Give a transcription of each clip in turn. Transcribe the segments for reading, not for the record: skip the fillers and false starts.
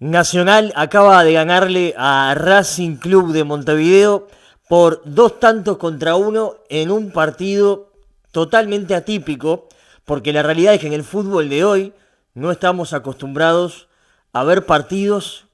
Nacional acaba de ganarle a Racing Club de Montevideo por 2 tantos contra 1 en un partido totalmente atípico, porque la realidad es que en el fútbol de hoy no estamos acostumbrados a ver partidos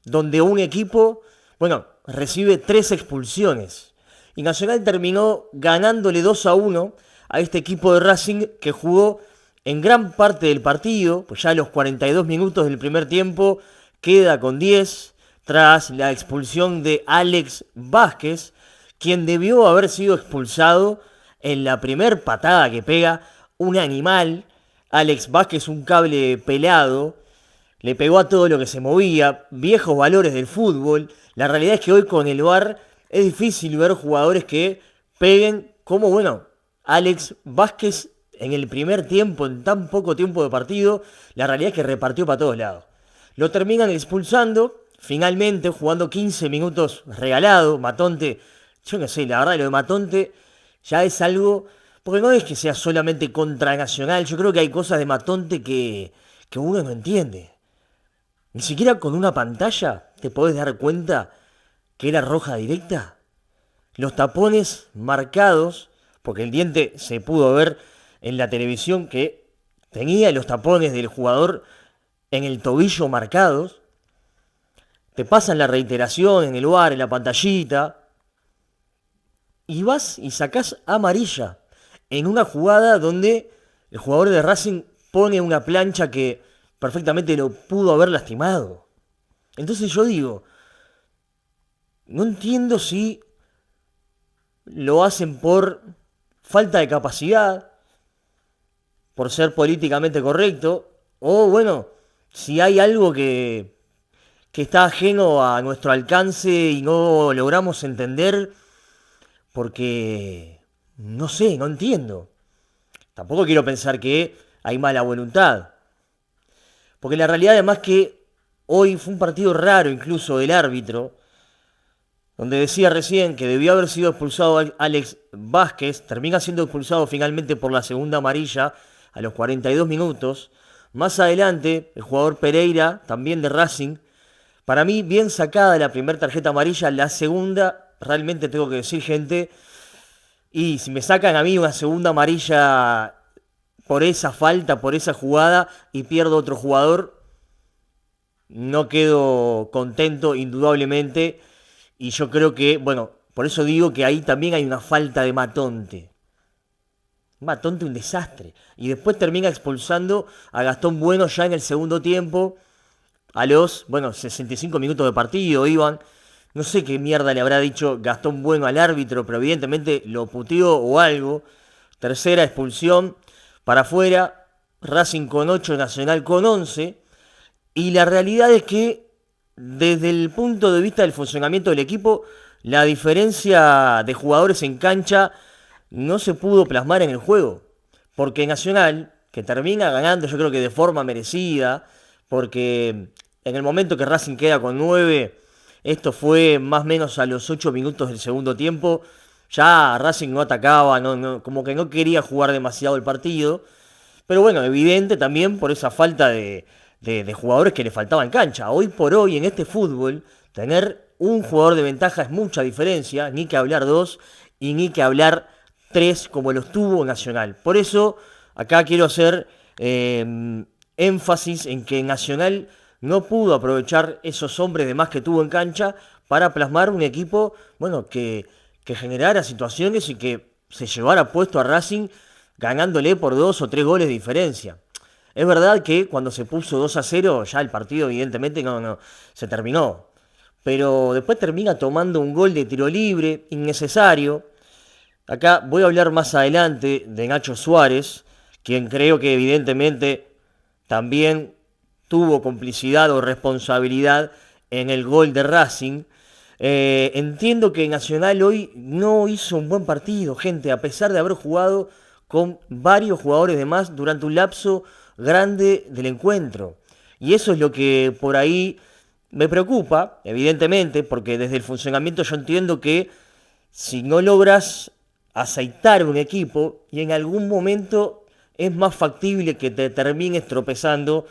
donde un equipo, bueno, recibe 3 expulsiones. Y Nacional terminó ganándole 2-1 a este equipo de Racing que jugó en gran parte del partido, pues ya a los 42 minutos del primer tiempo queda con 10 tras la expulsión de Alex Vázquez, quien debió haber sido expulsado en la primer patada que pega un animal. Alex Vázquez, un cable pelado, le pegó a todo lo que se movía, viejos valores del fútbol. La realidad es que hoy con el VAR es difícil ver jugadores que peguen como, bueno, Alex Vázquez en el primer tiempo, en tan poco tiempo de partido. La realidad es que repartió para todos lados. Lo terminan expulsando, finalmente jugando 15 minutos regalado. Matonte, yo no sé, la verdad lo de Matonte ya es algo, porque no es que sea solamente contra Nacional, yo creo que hay cosas de Matonte que uno no entiende. Ni siquiera con una pantalla te podés dar cuenta que era roja directa. Los tapones marcados, porque el diente se pudo ver en la televisión que tenía los tapones del jugador en el tobillo marcados. Te pasan la reiteración en el VAR, en la pantallita, y vas y sacás amarilla en una jugada donde el jugador de Racing pone una plancha que perfectamente lo pudo haber lastimado. Entonces yo digo, no entiendo si lo hacen por falta de capacidad, por ser políticamente correcto, o bueno, si hay algo que está ajeno a nuestro alcance y no logramos entender, porque no sé, no entiendo. Tampoco quiero pensar que hay mala voluntad, porque la realidad además que hoy fue un partido raro incluso del árbitro, donde decía recién que debió haber sido expulsado Alex Vázquez, termina siendo expulsado finalmente por la segunda amarilla a los 42 minutos. Más adelante, el jugador Pereira, también de Racing, para mí bien sacada la primera tarjeta amarilla, la segunda, realmente tengo que decir, gente, y si me sacan a mí una segunda amarilla por esa falta, por esa jugada, y pierdo otro jugador, no quedo contento, indudablemente. Y yo creo que, bueno, por eso digo que ahí también hay una falta de Matonte. Matonte un desastre. Y después termina expulsando a Gastón Bueno ya en el segundo tiempo. A los, bueno, 65 minutos de partido iban. No sé qué mierda le habrá dicho Gastón Bueno al árbitro, pero evidentemente lo puteó o algo. Tercera expulsión para afuera. Racing con 8, Nacional con 11. Y la realidad es que desde el punto de vista del funcionamiento del equipo, la diferencia de jugadores en cancha no se pudo plasmar en el juego. Porque Nacional, que termina ganando yo creo que de forma merecida, porque en el momento que Racing queda con 9, esto fue más o menos a los 8 minutos del segundo tiempo, ya Racing no atacaba, como que no quería jugar demasiado el partido. Pero bueno, evidente también por esa falta de jugadores que le faltaban cancha. Hoy por hoy en este fútbol, tener un jugador de ventaja es mucha diferencia, ni que hablar dos y ni que hablar tres como los tuvo Nacional. Por eso acá quiero hacer énfasis en que Nacional no pudo aprovechar esos hombres de más que tuvo en cancha para plasmar un equipo, bueno, que generara situaciones y que se llevara puesto a Racing ganándole por 2 o 3 goles de diferencia. Es verdad que cuando se puso 2-0 ya el partido evidentemente no se terminó. Pero después termina tomando un gol de tiro libre, innecesario. Acá voy a hablar más adelante de Nacho Suárez, quien creo que evidentemente también tuvo complicidad o responsabilidad en el gol de Racing. Entiendo que Nacional hoy no hizo un buen partido, gente, a pesar de haber jugado con varios jugadores de más durante un lapso grande del encuentro. Y eso es lo que por ahí me preocupa, evidentemente, porque desde el funcionamiento yo entiendo que si no logras aceitar un equipo y en algún momento es más factible que te termines tropezando,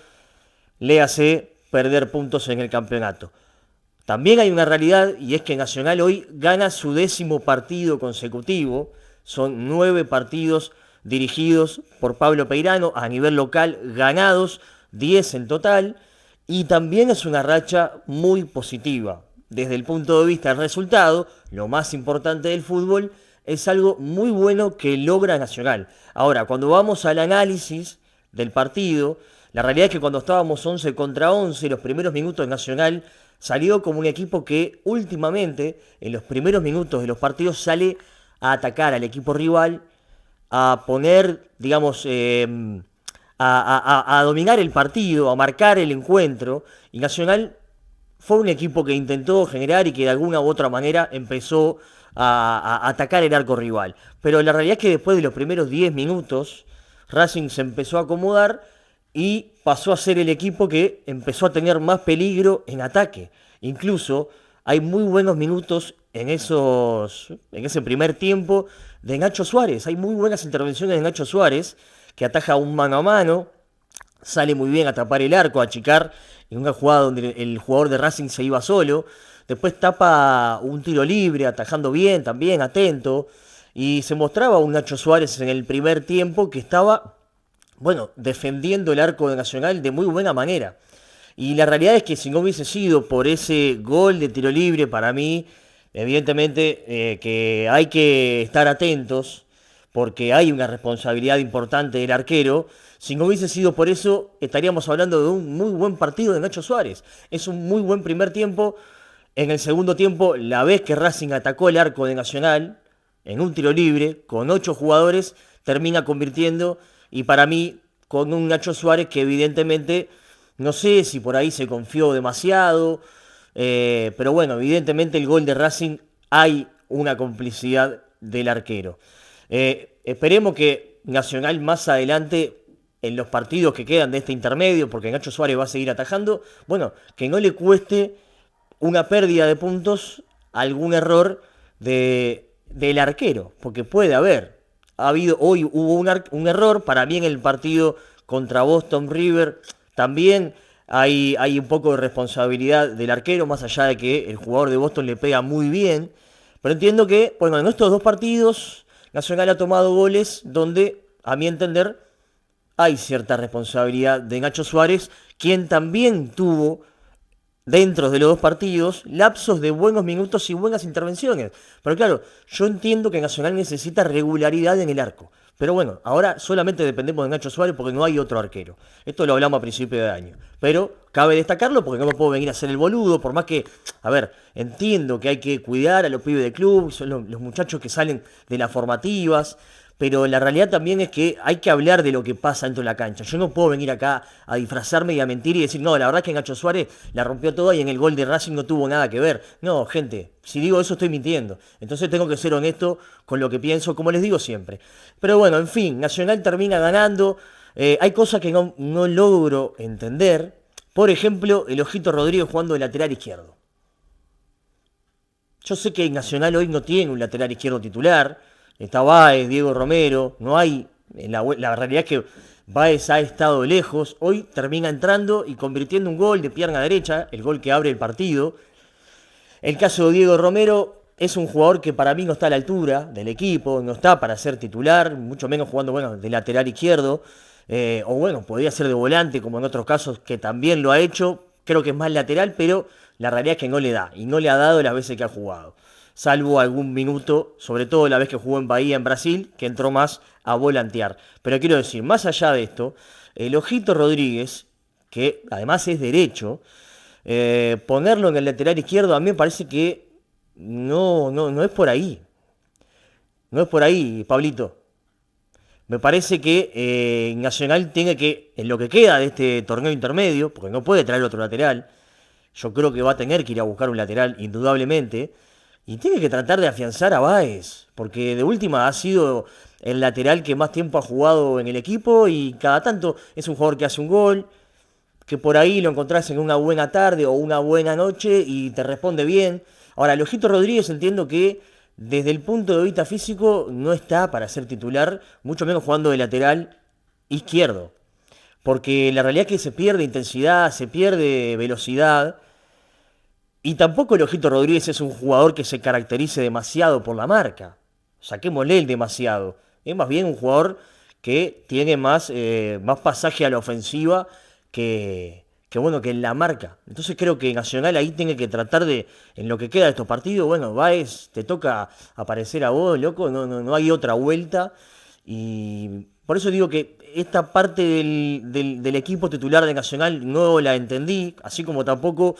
léase perder puntos en el campeonato. También hay una realidad y es que Nacional hoy gana su 10º partido consecutivo. Son 9 partidos dirigidos por Pablo Peirano a nivel local, ganados 10 en total. Y también es una racha muy positiva. Desde el punto de vista del resultado, lo más importante del fútbol, es algo muy bueno que logra Nacional. Ahora, cuando vamos al análisis del partido, la realidad es que cuando estábamos 11 contra 11, los primeros minutos de Nacional salió como un equipo que últimamente, en los primeros minutos de los partidos, sale a atacar al equipo rival, a poner, digamos, a dominar el partido, a marcar el encuentro. Y Nacional fue un equipo que intentó generar y que de alguna u otra manera empezó a atacar el arco rival. Pero la realidad es que después de los primeros 10 minutos, Racing se empezó a acomodar y pasó a ser el equipo que empezó a tener más peligro en ataque. Incluso hay muy buenos minutos en ese primer tiempo de Nacho Suárez. Hay muy buenas intervenciones de Nacho Suárez, que ataja un mano a mano, sale muy bien a tapar el arco, a achicar en una jugada donde el jugador de Racing se iba solo. Después tapa un tiro libre, atajando bien, también atento. Y se mostraba un Nacho Suárez en el primer tiempo que estaba, bueno, defendiendo el arco de Nacional de muy buena manera. Y la realidad es que si no hubiese sido por ese gol de tiro libre, para mí, evidentemente que hay que estar atentos, porque hay una responsabilidad importante del arquero. Si no hubiese sido por eso, estaríamos hablando de un muy buen partido de Nacho Suárez. Es un muy buen primer tiempo. En el segundo tiempo, la vez que Racing atacó el arco de Nacional, en un tiro libre, con 8 jugadores, termina convirtiendo, y para mí, con un Nacho Suárez que evidentemente, no sé si por ahí se confió demasiado, pero bueno, evidentemente el gol de Racing hay una complicidad del arquero. Esperemos que Nacional más adelante, en los partidos que quedan de este intermedio, porque Nacho Suárez va a seguir atajando, bueno, que no le cueste una pérdida de puntos, algún error del arquero, porque puede haber. Hoy hubo un error, para mí en el partido contra Boston River, también hay un poco de responsabilidad del arquero, más allá de que el jugador de Boston le pega muy bien, pero entiendo que, bueno, en estos 2 partidos, Nacional ha tomado goles donde, a mi entender, hay cierta responsabilidad de Nacho Suárez, quien también tuvo, dentro de los 2 partidos, lapsos de buenos minutos y buenas intervenciones. Pero claro, yo entiendo que Nacional necesita regularidad en el arco. Pero bueno, ahora solamente dependemos de Nacho Suárez porque no hay otro arquero. Esto lo hablamos a principio de año. Pero cabe destacarlo porque no me puedo venir a hacer el boludo, por más que, a ver, entiendo que hay que cuidar a los pibes del club, son los muchachos que salen de las formativas. Pero la realidad también es que hay que hablar de lo que pasa dentro de la cancha. Yo no puedo venir acá a disfrazarme y a mentir y decir, no, la verdad es que Nacho Suárez la rompió toda y en el gol de Racing no tuvo nada que ver. No, gente, si digo eso estoy mintiendo. Entonces tengo que ser honesto con lo que pienso, como les digo siempre. Pero bueno, en fin, Nacional termina ganando. Hay cosas que no logro entender. Por ejemplo, el Ojito Rodríguez jugando de lateral izquierdo. Yo sé que Nacional hoy no tiene un lateral izquierdo titular. Está Báez, Diego Romero, no hay, la realidad es que Báez ha estado lejos, hoy termina entrando y convirtiendo un gol de pierna derecha, el gol que abre el partido. El caso de Diego Romero es un jugador que para mí no está a la altura del equipo, no está para ser titular, mucho menos jugando, bueno, de lateral izquierdo, o bueno, podría ser de volante como en otros casos que también lo ha hecho, creo que es más lateral, pero la realidad es que no le da, y no le ha dado las veces que ha jugado. Salvo algún minuto, sobre todo la vez que jugó en Bahía, en Brasil, que entró más a volantear. Pero quiero decir, más allá de esto, el Ojito Rodríguez, que además es derecho, ponerlo en el lateral izquierdo a mí me parece que no es por ahí. No es por ahí, Pablito. Me parece que Nacional tiene que, en lo que queda de este torneo intermedio, porque no puede traer otro lateral, yo creo que va a tener que ir a buscar un lateral, indudablemente. Y tiene que tratar de afianzar a Báez, porque de última ha sido el lateral que más tiempo ha jugado en el equipo y cada tanto es un jugador que hace un gol, que por ahí lo encontrás en una buena tarde o una buena noche y te responde bien. Ahora, el Ojito Rodríguez entiendo que desde el punto de vista físico no está para ser titular, mucho menos jugando de lateral izquierdo. porque la realidad es que se pierde intensidad, se pierde velocidad, y tampoco el Ojito Rodríguez es un jugador que se caracterice demasiado por la marca. Saquémosle el demasiado. Es más bien un jugador que tiene más pasaje a la ofensiva bueno, que en la marca. Entonces creo que Nacional ahí tiene que tratar de, en lo que queda de estos partidos, bueno, Báez, te toca aparecer a vos, loco, no hay otra vuelta. Y por eso digo que esta parte del equipo titular de Nacional no la entendí, así como tampoco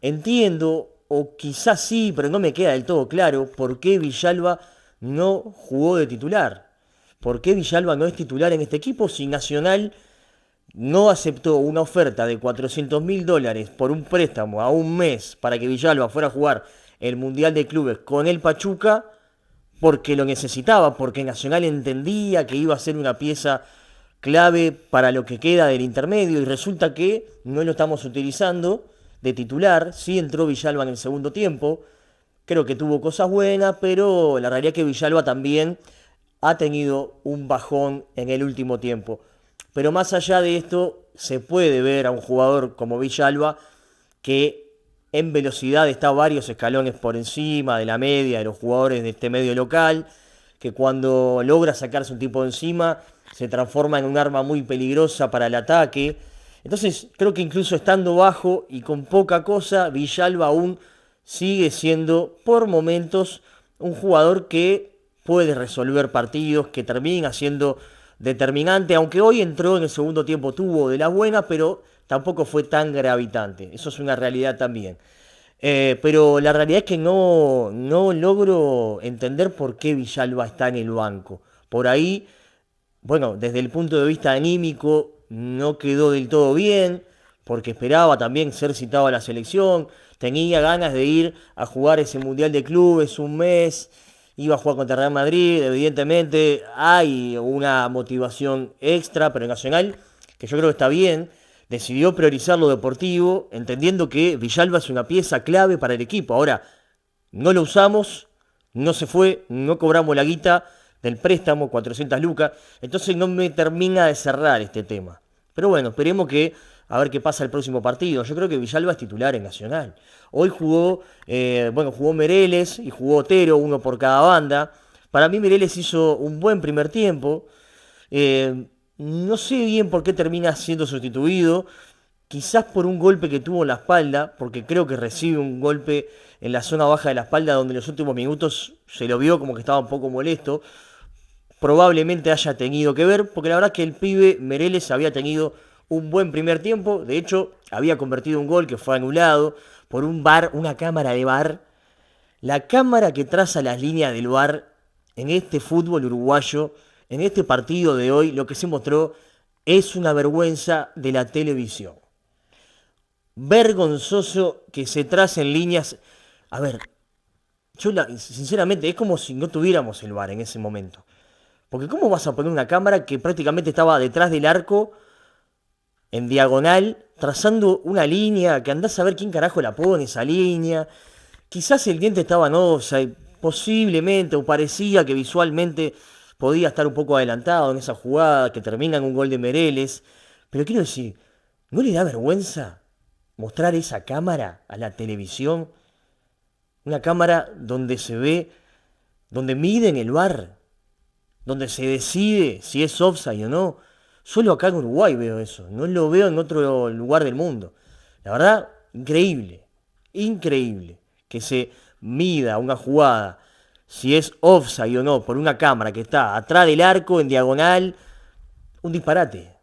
entiendo, o quizás sí, pero no me queda del todo claro, por qué Villalba no jugó de titular. ¿Por qué Villalba no es titular en este equipo si Nacional no aceptó una oferta de $400.000 por un préstamo a un mes para que Villalba fuera a jugar el Mundial de Clubes con el Pachuca? Porque lo necesitaba, porque Nacional entendía que iba a ser una pieza clave para lo que queda del intermedio y resulta que no lo estamos utilizando de titular. Sí entró Villalba en el segundo tiempo, creo que tuvo cosas buenas, pero la realidad es que Villalba también ha tenido un bajón en el último tiempo. Pero más allá de esto, se puede ver a un jugador como Villalba que en velocidad está varios escalones por encima de la media de los jugadores de este medio local, que cuando logra sacarse un tipo de encima se transforma en un arma muy peligrosa para el ataque. Entonces creo que incluso estando bajo y con poca cosa, Villalba aún sigue siendo por momentos un jugador que puede resolver partidos, que termina siendo determinante, aunque hoy entró en el segundo tiempo, tuvo de las buenas, pero tampoco fue tan gravitante. Eso es una realidad también. Pero la realidad es que no logro entender por qué Villalba está en el banco. Por ahí, bueno, desde el punto de vista anímico, no quedó del todo bien, porque esperaba también ser citado a la selección, tenía ganas de ir a jugar ese Mundial de Clubes un mes, iba a jugar contra Real Madrid, evidentemente hay una motivación extra, pero en Nacional, que yo creo que está bien, decidió priorizar lo deportivo, entendiendo que Villalba es una pieza clave para el equipo. Ahora, no lo usamos, no se fue, no cobramos la guita del préstamo, 400 lucas, entonces no me termina de cerrar este tema. Pero bueno, esperemos que a ver qué pasa el próximo partido. Yo creo que Villalba es titular en Nacional. Hoy jugó Meireles y jugó Otero, uno por cada banda. Para mí Meireles hizo un buen primer tiempo. No sé bien por qué termina siendo sustituido. Quizás por un golpe que tuvo en la espalda, porque creo que recibe un golpe en la zona baja de la espalda, donde en los últimos minutos se lo vio como que estaba un poco molesto. Probablemente haya tenido que ver, porque la verdad es que el pibe Meireles había tenido un buen primer tiempo. De hecho, había convertido un gol que fue anulado por un VAR, una cámara de VAR. La cámara que traza las líneas del VAR en este fútbol uruguayo, en este partido de hoy, lo que se mostró es una vergüenza de la televisión. Vergonzoso que se tracen líneas. A ver, sinceramente es como si no tuviéramos el VAR en ese momento. Porque ¿cómo vas a poner una cámara que prácticamente estaba detrás del arco, en diagonal, trazando una línea, que andás a ver quién carajo la pone esa línea? Quizás el diente estaba en offside, posiblemente, o parecía que visualmente podía estar un poco adelantado en esa jugada que termina en un gol de Meireles. Pero quiero decir, ¿no le da vergüenza mostrar esa cámara a la televisión? Una cámara donde se ve, donde miden el VAR, donde se decide si es offside o no. Solo acá en Uruguay veo eso, no lo veo en otro lugar del mundo. La verdad, increíble, increíble que se mida una jugada, si es offside o no, por una cámara que está atrás del arco, en diagonal. Un disparate,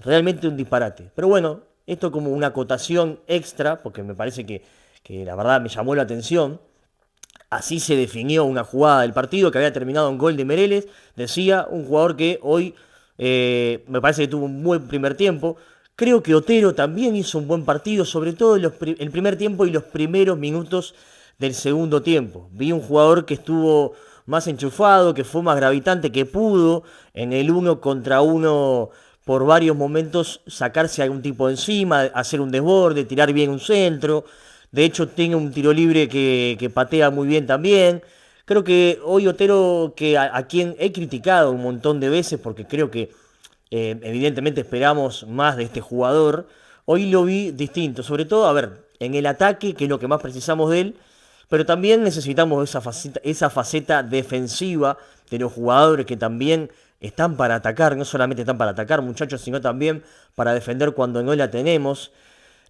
realmente un disparate. Pero bueno, esto como una acotación extra, porque me parece que la verdad me llamó la atención. Así se definió una jugada del partido que había terminado en gol de Meireles. Decía un jugador que hoy me parece que tuvo un buen primer tiempo. Creo que Otero también hizo un buen partido, sobre todo el primer tiempo y los primeros minutos del segundo tiempo. Vi un jugador que estuvo más enchufado, que fue más gravitante, que pudo en el uno contra uno por varios momentos sacarse algún tipo de encima, hacer un desborde, tirar bien un centro. De hecho, tiene un tiro libre que patea muy bien también. Creo que hoy Otero, a quien he criticado un montón de veces, porque creo que evidentemente esperamos más de este jugador. Hoy lo vi distinto, sobre todo, a ver, en el ataque, que es lo que más precisamos de él, pero también necesitamos esa faceta defensiva de los jugadores que también están para atacar, no solamente están para atacar, muchachos, sino también para defender cuando no la tenemos.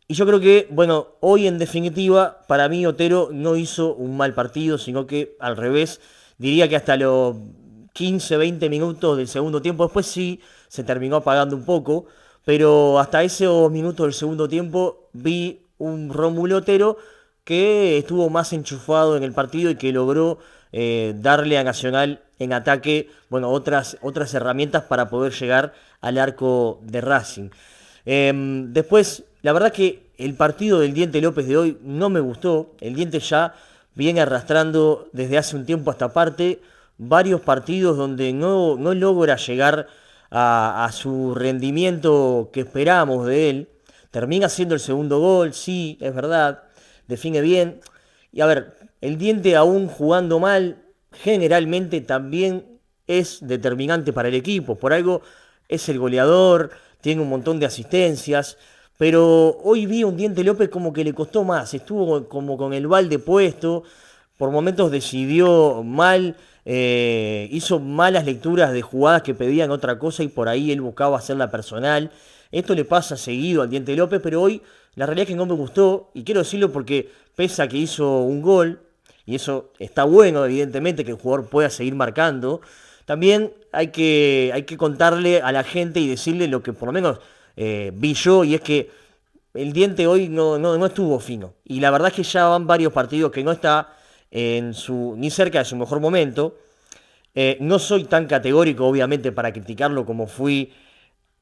Y yo creo que, bueno, hoy en definitiva, para mí Otero no hizo un mal partido, sino que al revés, diría que hasta los 15, 20 minutos del segundo tiempo, después sí se terminó apagando un poco, pero hasta esos minutos del segundo tiempo vi un Rómulo Otero que estuvo más enchufado en el partido y que logró darle a Nacional en ataque, bueno, otras herramientas para poder llegar al arco de Racing. Después, la verdad que el partido del Diente López de hoy no me gustó. El Diente ya viene arrastrando desde hace un tiempo a esta parte varios partidos donde no logra llegar a su rendimiento que esperábamos de él. Termina siendo el segundo gol, sí, es verdad, define bien. Y a ver, el Diente aún jugando mal, generalmente también es determinante para el equipo. Por algo es el goleador, tiene un montón de asistencias. Pero hoy vi a un Diente López como que le costó más, estuvo como con el balde puesto, por momentos decidió mal, hizo malas lecturas de jugadas que pedían otra cosa y por ahí él buscaba hacerla personal. Esto le pasa seguido al Diente López, pero hoy la realidad es que no me gustó, y quiero decirlo porque pese a que hizo un gol, y eso está bueno evidentemente que el jugador pueda seguir marcando, también hay que contarle a la gente y decirle lo que por lo menos vi yo, y es que el Diente hoy no estuvo fino. Y la verdad es que ya van varios partidos que no está ni cerca de su mejor momento. No soy tan categórico, obviamente, para criticarlo como fui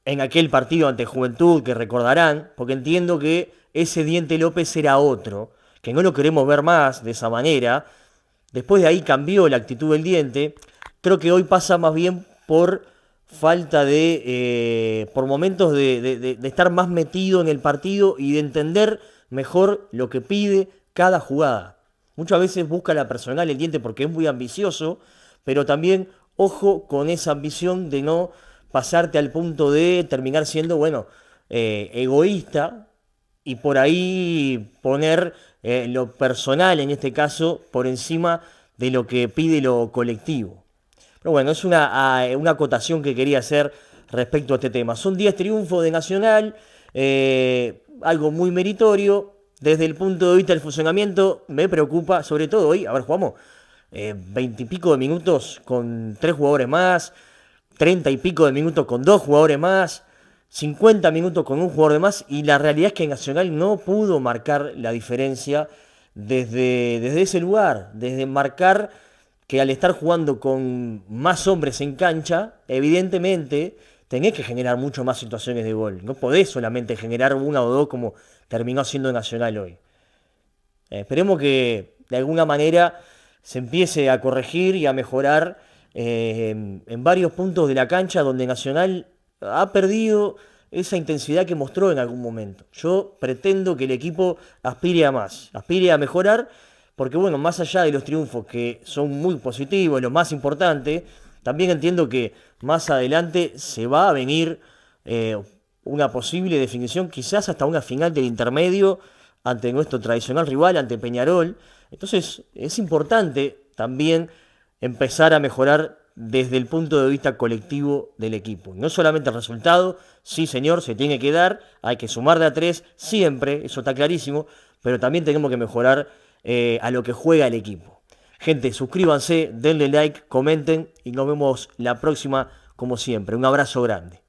en aquel partido ante Juventud, que recordarán, porque entiendo que ese Diente López era otro, que no lo queremos ver más de esa manera. Después de ahí cambió la actitud del Diente. Creo que hoy pasa más bien por falta por momentos de estar más metido en el partido y de entender mejor lo que pide cada jugada. Muchas veces busca la personal el Diente porque es muy ambicioso, pero también ojo con esa ambición de no pasarte al punto de terminar siendo, bueno, egoísta y por ahí poner lo personal, en este caso, por encima de lo que pide lo colectivo. Pero bueno, es una acotación que quería hacer respecto a este tema. Son 10 triunfos de Nacional, algo muy meritorio. Desde el punto de vista del funcionamiento, me preocupa, sobre todo hoy, a ver, jugamos 20 y pico de minutos con 3 jugadores más, 30 y pico de minutos con 2 jugadores más, 50 minutos con un jugador de más, y la realidad es que Nacional no pudo marcar la diferencia desde ese lugar, desde marcar que al estar jugando con más hombres en cancha, evidentemente tenés que generar mucho más situaciones de gol. No podés solamente generar una o dos como terminó haciendo Nacional hoy. Esperemos que de alguna manera se empiece a corregir y a mejorar en varios puntos de la cancha donde Nacional ha perdido esa intensidad que mostró en algún momento. Yo pretendo que el equipo aspire a más, aspire a mejorar, porque bueno, más allá de los triunfos que son muy positivos, lo más importante, también entiendo que más adelante se va a venir una posible definición, quizás hasta una final del intermedio ante nuestro tradicional rival, ante Peñarol. Entonces es importante también empezar a mejorar desde el punto de vista colectivo del equipo. No solamente el resultado, sí señor, se tiene que dar, hay que sumar de a 3 siempre, eso está clarísimo, pero también tenemos que mejorar a lo que juega el equipo. Gente, suscríbanse, denle like, comenten y nos vemos la próxima como siempre. Un abrazo grande.